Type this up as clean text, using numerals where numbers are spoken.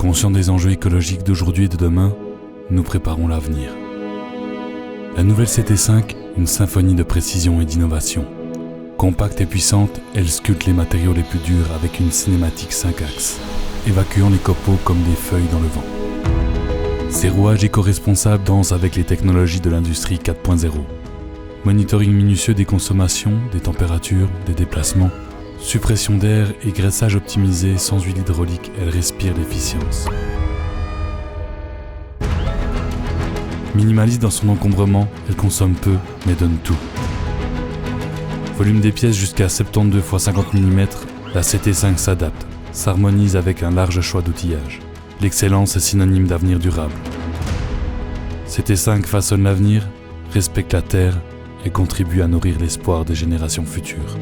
Conscients des enjeux écologiques d'aujourd'hui et de demain, nous préparons l'avenir. La nouvelle CT5, une symphonie de précision et d'innovation. Compacte et puissante, elle sculpte les matériaux les plus durs avec une cinématique 5 axes, évacuant les copeaux comme des feuilles dans le vent. Ses rouages éco-responsables dansent avec les technologies de l'industrie 4.0. Monitoring minutieux des consommations, des températures, des déplacements, suppression d'air et graissage optimisé sans huile hydraulique, elle respire l'efficience. Minimaliste dans son encombrement, elle consomme peu mais donne tout. Volume des pièces jusqu'à 72 x 50 mm, la CT5 s'adapte, s'harmonise avec un large choix d'outillage. L'excellence est synonyme d'avenir durable. CT5 façonne l'avenir, respecte la terre et contribue à nourrir l'espoir des générations futures.